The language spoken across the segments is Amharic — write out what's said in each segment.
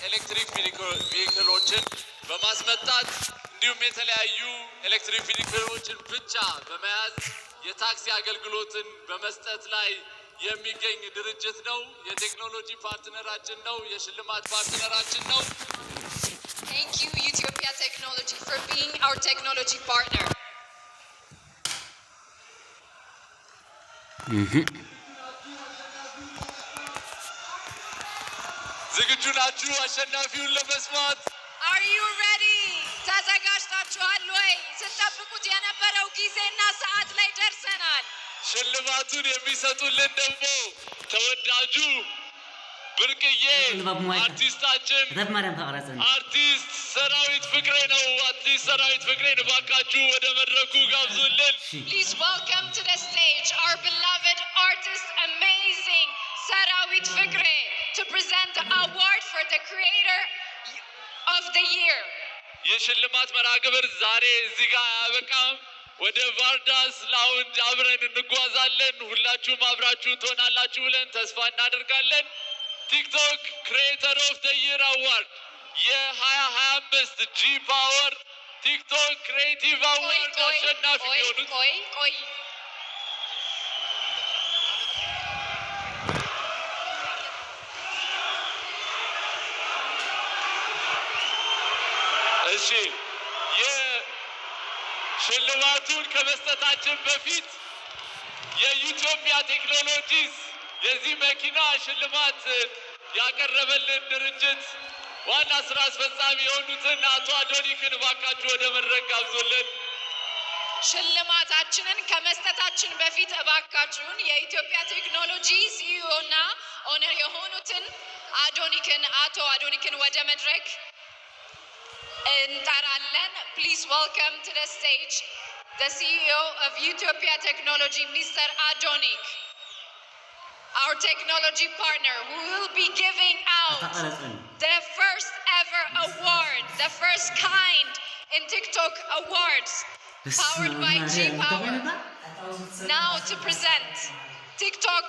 ኤሌክትሪክ ቬሂክሎችን በማስመጣት እንዲሁም የተለያዩ ኤሌክትሪክ ቬሂክሎችን ብቻ በመያዝ የታክሲ አገልግሎትን በመስጠት ላይ የሚገኝ ድርጅት ነው። የቴክኖሎጂ ፓርትነራችን ነው። የሽልማት ፓርትነራችን ነው። Thank you, Ethiopia Technology, for being our technology partner. ዝግጁ ናችሁ አሸናፊውን ለመስማት? Are you ready? ተዘጋጅታችኋል ወይ? ስትጠብቁት የነበረው ጊዜና ሰዓት ላይ ደርሰናል። ሽልማቱን የሚሰጡልን ደግሞ ተወዳጁ ብርቅዬ አርቲስታችን አርቲስት ሰራዊት ፍቅሬ ነው። አርቲስት ሰራዊት ፍቅሬን እባካችሁ ወደ መድረኩ ጋብዙልን። Please welcome to the stage our beloved artist, amazing Sarawit Fikre, to present the award for the creator of the year. የሽልማት መርሃ ግብር ዛሬ እዚህ ጋር አያበቃም። ወደ ቫርዳስ ላውንጅ አብረን እንጓዛለን። ሁላችሁም አብራችሁ ትሆናላችሁ ብለን ተስፋ እናደርጋለን። ቲክቶክ ክሬተር ኦፍ ዘ ይር አዋርድ የ2025 ጂ ፓወር ቲክቶክ ክሬቲቭ አዋርድ አሸናፊ የሆኑት እሺ የሽልማቱን ከመስጠታችን በፊት የኢትዮጵያ ቴክኖሎጂስ የዚህ መኪና ሽልማት ያቀረበልን ድርጅት ዋና ስራ አስፈጻሚ የሆኑትን አቶ አዶኒክን እባካችሁ ወደ መድረክ ጋብዙልን። ሽልማታችንን ከመስጠታችን በፊት እባካችሁን የኢትዮጵያ ቴክኖሎጂ ሲኢኦ እና ኦነር የሆኑትን አቶ አዶኒክን ወደ መድረክ እንጠራለን። Please welcome to the stage the CEO of Ethiopia Technology, Mr. Adonik, our technology partner, who will be giving out the first ever award, the first kind in TikTok awards, powered by G Power. Now to present TikTok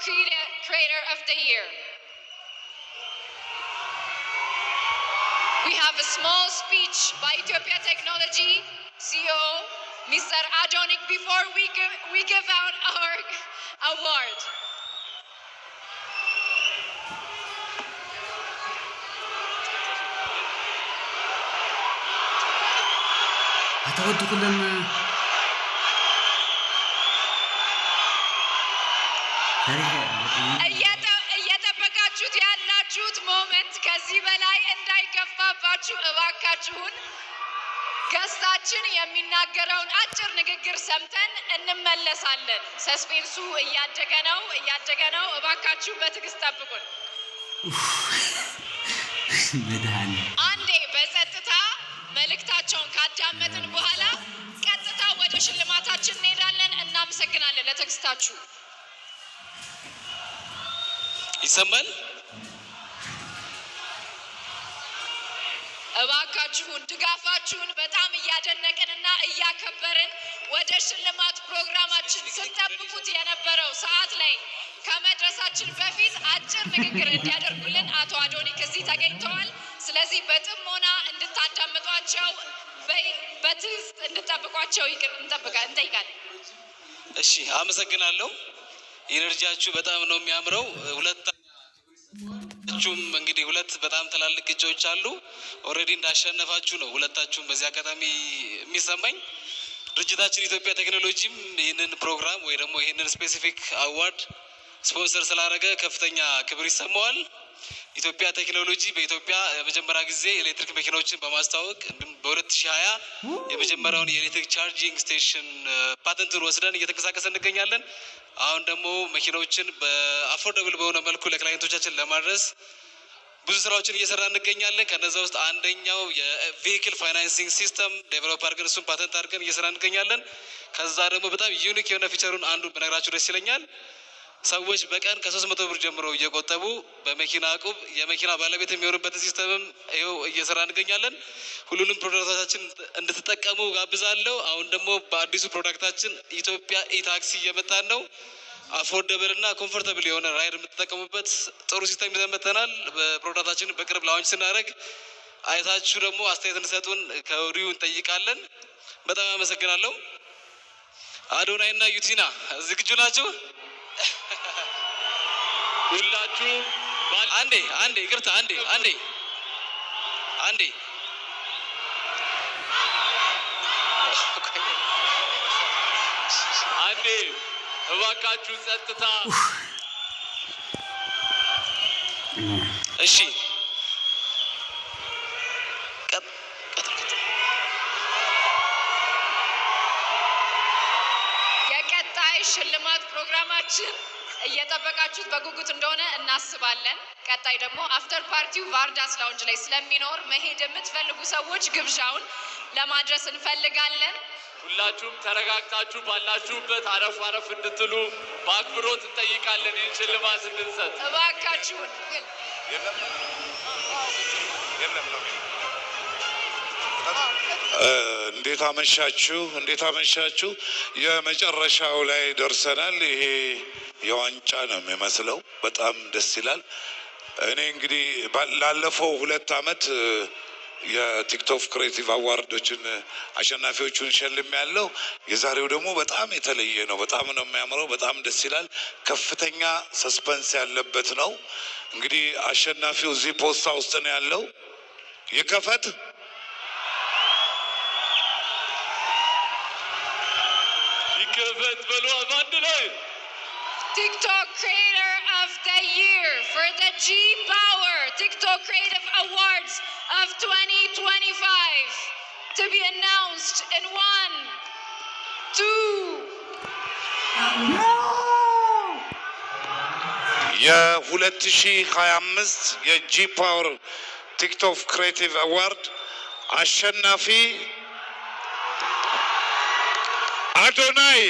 Creator of the Year. We have a small speech by Ethiopia Technology CEO, Mr. Adonik, before we give out our award. እየጠበቃችሁት ያላችሁት ሞመንት ከዚህ በላይ እንዳይገፋባችሁ እባካችሁን ገስታችን የሚናገረውን አጭር ንግግር ሰምተን እንመለሳለን። ሰስፔንሱ እያደገ ነው። እባካችሁ በትዕግስት ጠብቁን። አንዴ በጸጥታ መልእክታቸውን ካዳመጥን በኋላ ቀጥታ ወደ ሽልማታችን እንሄዳለን። እናመሰግናለን ለትዕግስታችሁ። ይሰማል? እባካችሁን ድጋፋችሁን በጣም እያደነቅንና እያከበርን ወደ ሽልማት ፕሮግራማችን ስንጠብቁት የነበረው ሰዓት ላይ ከመድረሳችን በፊት አጭር ንግግር እንዲያደርጉልን አቶ አዶኒክ እዚህ ተገኝተዋል። ስለዚህ በጥሞና እንድታዳምጧቸው በትዕግስት እንድጠብቋቸው እንጠይቃለን። እሺ፣ አመሰግናለሁ። ኢነርጂያችሁ በጣም ነው የሚያምረው። ሁለታችሁም እንግዲህ ሁለት በጣም ትላልቅ እጩዎች አሉ። ኦልሬዲ እንዳሸነፋችሁ ነው ሁለታችሁም በዚህ አጋጣሚ የሚሰማኝ። ድርጅታችን ኢትዮጵያ ቴክኖሎጂም ይህንን ፕሮግራም ወይ ደግሞ ይህንን ስፔሲፊክ አዋርድ ስፖንሰር ስላደረገ ከፍተኛ ክብር ይሰማዋል። ኢትዮጵያ ቴክኖሎጂ በኢትዮጵያ የመጀመሪያ ጊዜ ኤሌክትሪክ መኪናዎችን በማስተዋወቅ በ2020 የመጀመሪያውን የኤሌክትሪክ ቻርጂንግ ስቴሽን ፓተንቱን ወስደን እየተንቀሳቀሰ እንገኛለን። አሁን ደግሞ መኪናዎችን በአፎርደብል በሆነ መልኩ ለክላይንቶቻችን ለማድረስ ብዙ ስራዎችን እየሰራ እንገኛለን። ከነዛ ውስጥ አንደኛው የቬሂክል ፋይናንሲንግ ሲስተም ዴቨሎፕ አድርገን እሱን ፓተንት አድርገን እየሰራ እንገኛለን። ከዛ ደግሞ በጣም ዩኒክ የሆነ ፊቸሩን አንዱ በነገራችሁ ደስ ይለኛል። ሰዎች በቀን ከ300 ብር ጀምሮ እየቆጠቡ በመኪና ዕቁብ የመኪና ባለቤት የሚሆኑበትን ሲስተምም ይኸው እየሰራ እንገኛለን። ሁሉንም ፕሮዳክቶቻችን እንድትጠቀሙ ጋብዛለሁ። አሁን ደግሞ በአዲሱ ፕሮዳክታችን ኢትዮጵያ ኢታክሲ እየመጣን ነው። አፎርደብል እና ኮምፎርታብል የሆነ ራይድ የምትጠቀሙበት ጥሩ ሲስተም ይዘን መጥተናል። በፕሮዳክታችን በቅርብ ላውንች ስናደርግ አይታችሁ ደግሞ አስተያየት እንሰጡን ከወዲሁ እንጠይቃለን። በጣም አመሰግናለሁ። አዶናይ እና ዩቲና ዝግጁ ናቸው? ሁላችሁም አንዴ ይቅርታ፣ አንዴ እባካችሁ ጸጥታ። እሺ የቀጣይ ሽልማት ፕሮግራማችን እየጠበቃችሁት በጉጉት እንደሆነ እናስባለን። ቀጣይ ደግሞ አፍተር ፓርቲው ቫርዳስ ላውንጅ ላይ ስለሚኖር መሄድ የምትፈልጉ ሰዎች ግብዣውን ለማድረስ እንፈልጋለን። ሁላችሁም ተረጋግታችሁ ባላችሁበት አረፍ አረፍ እንድትሉ በአክብሮት እንጠይቃለን። ይህን ሽልማት እንድንሰጥ እባካችሁን። እንዴት አመሻችሁ። የመጨረሻው ላይ ደርሰናል። ይሄ የዋንጫ ነው የሚመስለው። በጣም ደስ ይላል። እኔ እንግዲህ ላለፈው 2 ዓመት የቲክቶክ ክሬቲቭ አዋርዶችን አሸናፊዎቹን ሸልም ያለው። የዛሬው ደግሞ በጣም የተለየ ነው። በጣም ነው የሚያምረው። በጣም ደስ ይላል። ከፍተኛ ሰስፐንስ ያለበት ነው። እንግዲህ አሸናፊው እዚህ ፖስታ ውስጥ ነው ያለው። ይከፈት። በሉ አንድ ላይ TikTok Creator of the Year for the G Power TikTok Creative Awards of 2025 to be announced in 1, 2. የ2025 የጂ ፓወር ቲክቶክ ክሬቲቭ አዋርድ አሸናፊ አዶናይ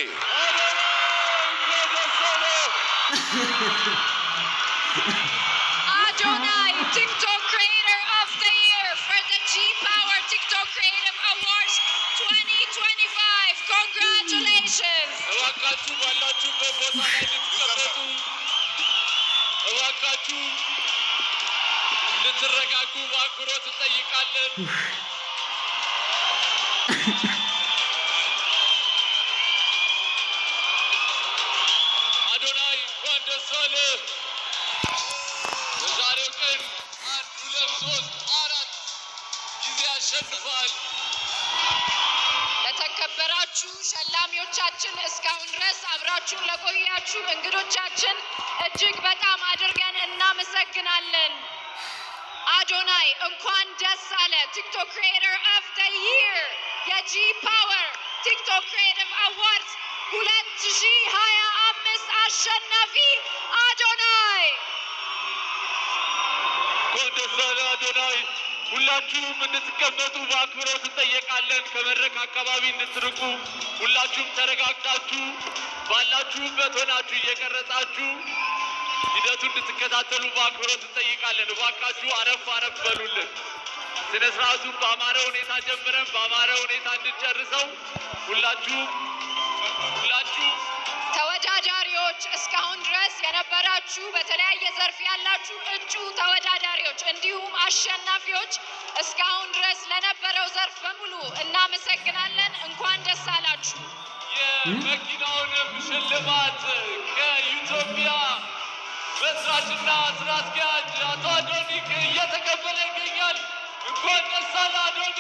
Adonai, TikTok Creator of the Year for the G Power TikTok Creative Awards 2025. Congratulations! እባካችሁ ባላችሁበት ቦታ ላይ እንድትቀመጡ፣ እባካችሁ እንድትረጋጉ በአክብሮት እንጠይቃለን። አዶናይ እንኳን ደስ አለህ። በዛሬው ቀን 1 2 3 4 ጊዜ አሸንፏል። ለተከበራችሁ ሸላሚዎቻችን፣ እስካሁን ድረስ አብራችሁን ለቆያችሁ እንግዶቻችን እጅግ በጣም አድርገን እናመሰግናለን። አዶናይ እንኳን ደስ አለ። ቲክቶክ ክሪኤተር ኦፍ ዘ ይር የጂ ፓወር ቲክቶክ ክሪኤቲቭ አዋርድስ 2025 አሸናፊ አዶናይ። እንኳን ደስ አለ አዶናይ። ሁላችሁም እንድትቀመጡ በአክብሮት እንጠየቃለን። ከመድረክ አካባቢ እንድትርቁ፣ ሁላችሁም ተረጋግታችሁ ባላችሁበት ሆናችሁ እየቀረጻችሁ ሂደቱ እንድትከታተሉ በአክብሮት እንጠይቃለን። እባካችሁ አረፍ አረፍ በሉልን። ስነ ስርዓቱን በአማረ ሁኔታ ጀምረን በአማረ ሁኔታ እንድንጨርሰው ሁላችሁም ተወዳዳሪዎች፣ እስካሁን ድረስ የነበራችሁ በተለያየ ዘርፍ ያላችሁ እጩ ተወዳዳሪዎች እንዲሁም አሸናፊዎች እስካሁን ድረስ ለነበረው ዘርፍ በሙሉ እናመሰግናለን። እንኳን ደስ አላችሁ። የመኪናውንም ሽልማት ከኢትዮጵያ መስራችና ስራ አስኪያጅ አቶ አዶኒክ እየተቀበለ ይገኛል። እንኳን ደስ አለ አዶኒ።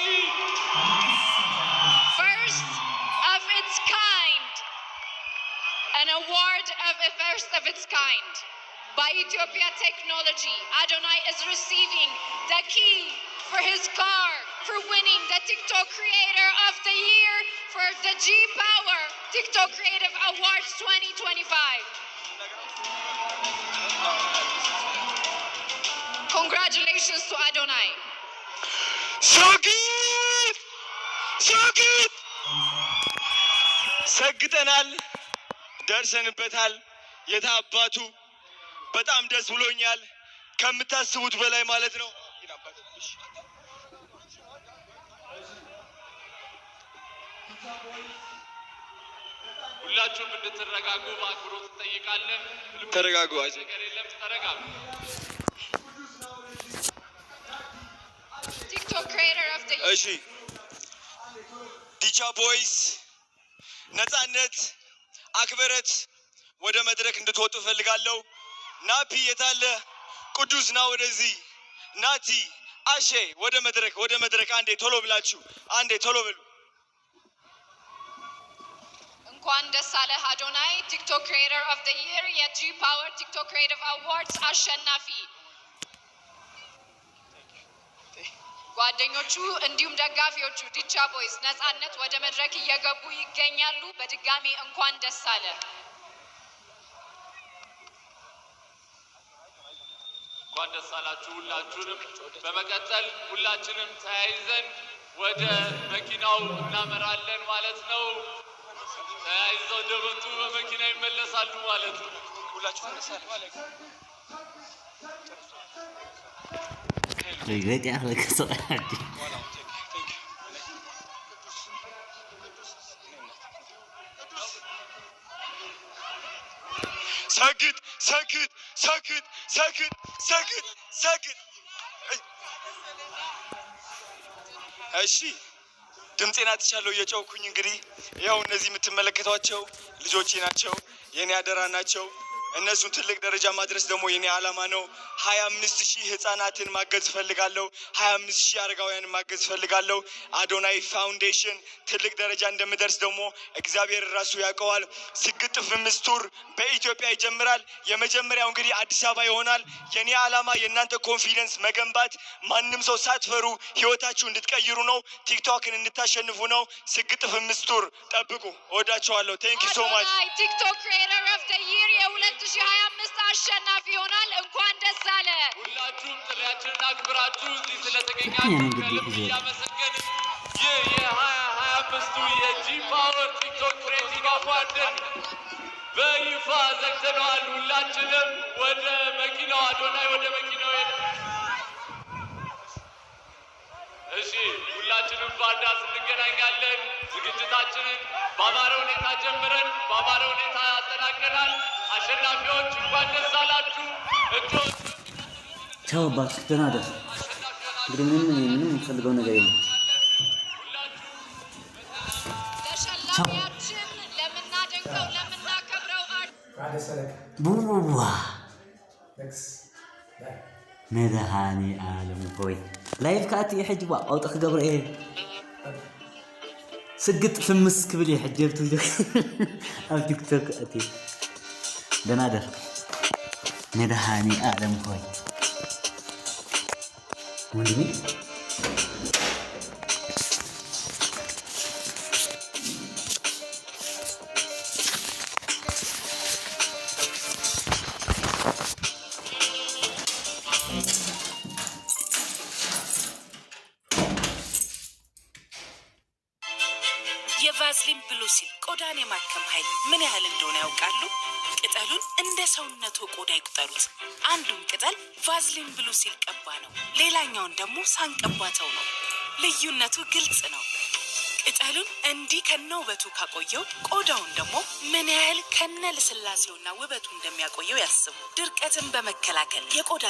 First of its kind, an award of a first of its kind by Ethiopia Technology. Adonai is receiving the key for his car for winning the TikTok Creator of the Year for the G Power TikTok Creative Awards 2025. Congratulations to Adonai. ሾጊት ሰግጠናል፣ ደርሰንበታል። የታባቱ በጣም ደስ ብሎኛል፣ ከምታስቡት በላይ ማለት ነው። ሁላችሁም እንድትረጋጉ በአክብሮት እንጠይቃለን። ተረጋጉ። ነገር የለም፣ ተረጋጉ። TikTok creator of the year. እሺ ዲቻ ቦይስ ነፃነት አክብረት ወደ መድረክ እንድትወጡ ፈልጋለሁ። ናፒ የታለ? ቅዱስ ና ወደዚህ። ናቲ አሼ ወደ መድረክ አንዴ ቶሎ ብላችሁ አንዴ ቶሎ ብሉ። እንኳን ደስ አለህ አዶናይ ቲክቶክ ክሪኤተር ኦፍ ዘ ይር የጂ ፓወር ቲክቶክ ክሪኤቲቭ አዋርድስ አሸናፊ። ጓደኞቹ እንዲሁም ደጋፊዎቹ ዲቻ ቦይስ ነፃነት ወደ መድረክ እየገቡ ይገኛሉ። በድጋሚ እንኳን ደስ አለ። እንኳን ደስ አላችሁ ሁላችሁንም። በመቀጠል ሁላችንም ተያይዘን ወደ መኪናው እናመራለን ማለት ነው። ተያይዘው እንደመጡ በመኪና ይመለሳሉ ማለት ነው። ሁላችሁ ተነሳል ማለት ነው። Regret ya lagi soalnya. sakit. እሺ ድምጼን አጥቻለሁ እየጮኩኝ። እንግዲህ ያው እነዚህ የምትመለከቷቸው ልጆቼ ናቸው፣ የኔ አደራ ናቸው። እነሱን ትልቅ ደረጃ ማድረስ ደግሞ የኔ ዓላማ ነው። 25,000 ህፃናትን ማገዝ ፈልጋለሁ። 25,000 አረጋውያንን ማገዝ ፈልጋለሁ። አዶናይ ፋውንዴሽን ትልቅ ደረጃ እንደምደርስ ደግሞ እግዚአብሔር ራሱ ያውቀዋል። ስግጥ ፍምስ ቱር በኢትዮጵያ ይጀምራል። የመጀመሪያው እንግዲህ አዲስ አበባ ይሆናል። የኔ ዓላማ የእናንተ ኮንፊደንስ መገንባት፣ ማንም ሰው ሳትፈሩ ህይወታችሁ እንድትቀይሩ ነው። ቲክቶክን እንድታሸንፉ ነው። ስግጥ ፍምስ ቱር ጠብቁ። እወዳቸዋለሁ። ቴንክ ዩ ሶ ማች። ቲክቶክ ክሪኤተር ኦፍ ዘ ይር የ2025 አሸናፊ ይሆናል። እንኳን ደስ አለ። ሁላችሁም ጥሪያችንን አክብራችሁ እዚህ ስለተገኛችሁ ከልብ እያመሰገንን ይህ የ2025ቱ የጂ ፓወር ቲክቶክ ክሬቲቭ አዋርድን በይፋ ዘግተነዋል። ሁላችንም ወደ መኪናው አዶናይ ወደ መኪናው ሄደ። እሺ ሁላችንም ባርዳስ እንገናኛለን። ዝግጅታችንን በአማረ ሁኔታ ጀምረን በአማረ ሁኔታ ያጠናቀናል። አሸናፊዎች እንኳን ደስ አላችሁ። እጆች ቻው እባክህ፣ ደህና ደር። እንግዲህ ምንም የምፈልገው ነገር የለም። ተሸላሚያችን ለምናደንቀው ለምናከብረው ቡዋ መድሃኒ ዓለም ሆይ ላይፍ ካቲ ሕጅባ ኣውጥ ክገብረ እየ ስግጥ ፍምስ ክብል እየ ሕጂ ኣብ ቲክቶክ ኣቲ ደህና ደር መድሃኒ ዓለም ሆይ ወንድሜ የቫዝሊን ብሉ ሲል ቆዳን የማከም ኃይል ምን ያህል እንደሆነ ያውቃሉ? ቅጠሉን እንደ ሰውነቱ ቆዳ ይቁጠሩት። አንዱን ቅጠል ቫዝሊን ብሉ ሲል ቀባ ነው፣ ሌላኛውን ደግሞ ሳንቀባተው ነው። ልዩነቱ ግልጽ ነው። ቅጠሉን እንዲህ ከነ ውበቱ ካቆየው ቆዳውን ደግሞ ምን ያህል ከነ ልስላሴውና ውበቱ እንደሚያቆየው ያስቡ። ድርቀትን በመከላከል የቆዳ